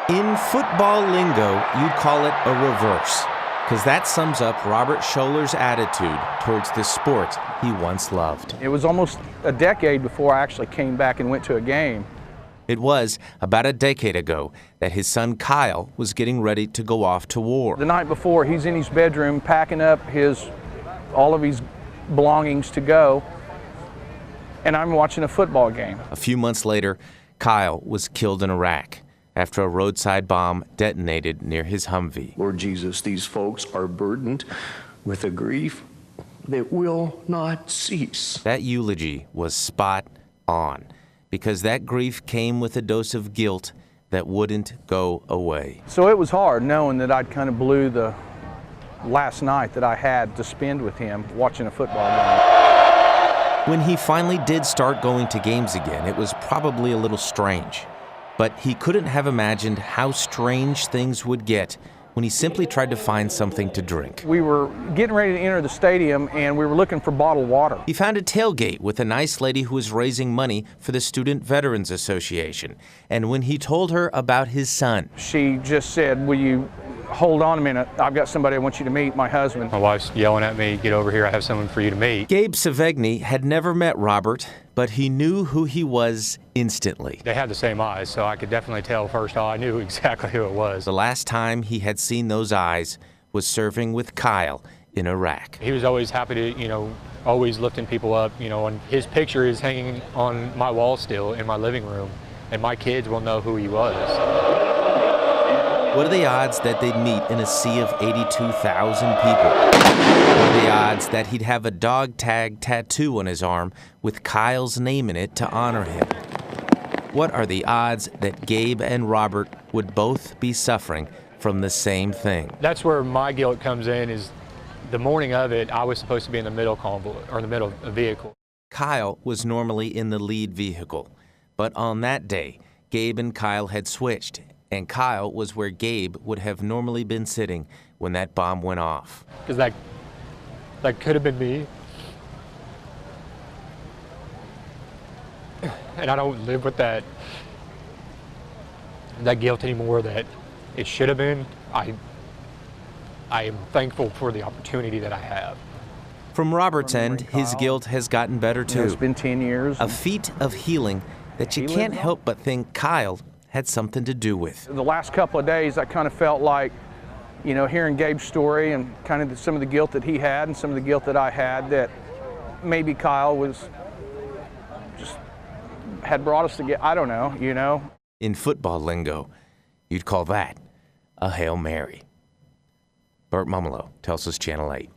In football lingo, you'd call it a reverse, because that sums up Robert Scholar's attitude towards the sport he once loved. It was almost a decade before I actually came back and went to a game. It was about a decade ago that his son Kyle was getting ready to go off to war. The night before, he's in his bedroom packing up all of his belongings to go, and I'm watching a football game. A few months later, Kyle was killed in Iraq after a roadside bomb detonated near his Humvee. Lord Jesus, these folks are burdened with a grief that will not cease. That eulogy was spot on, because that grief came with a dose of guilt that wouldn't go away. So it was hard knowing that I'd kind of blew the last night that I had to spend with him watching a football game. When he finally did start going to games again, it was probably a little strange. But he couldn't have imagined how strange things would get when he simply tried to find something to drink. We were getting ready to enter the stadium, and we were looking for bottled water. He found a tailgate with a nice lady who was raising money for the Student Veterans Association. And when he told her about his son, she just said, "Will you hold on a minute? I've got somebody I want you to meet, my husband." My wife's yelling at me, "Get over here, I have someone for you to meet." Gabe Savegny had never met Robert, but he knew who he was instantly. They had the same eyes, so I could definitely tell first I knew exactly who it was. The last time he had seen those eyes was serving with Kyle in Iraq. He was always happy to, always lifting people up, and his picture is hanging on my wall still in my living room, and my kids will know who he was. What are the odds that they'd meet in a sea of 82,000 people? What are the odds that he'd have a dog tag tattoo on his arm with Kyle's name in it to honor him? What are the odds that Gabe and Robert would both be suffering from the same thing? That's where my guilt comes in, is the morning of it, I was supposed to be in the middle convoy, or the middle vehicle. Kyle was normally in the lead vehicle, but on that day, Gabe and Kyle had switched, and Kyle was where Gabe would have normally been sitting when that bomb went off. Because that could have been me. And I don't live with that guilt anymore that it should have been. I am thankful for the opportunity that I have. From Robert's end, his guilt has gotten better too. It's been 10 years. A feat of healing that you can't help but think Kyle had something to do with. The last couple of days, I kind of felt like, hearing Gabe's story and kind of some of the guilt that he had and some of the guilt that I had, that maybe Kyle had brought us together. I don't know, In football lingo, you'd call that a Hail Mary. Bert Mumolo, Tulsa's Channel 8.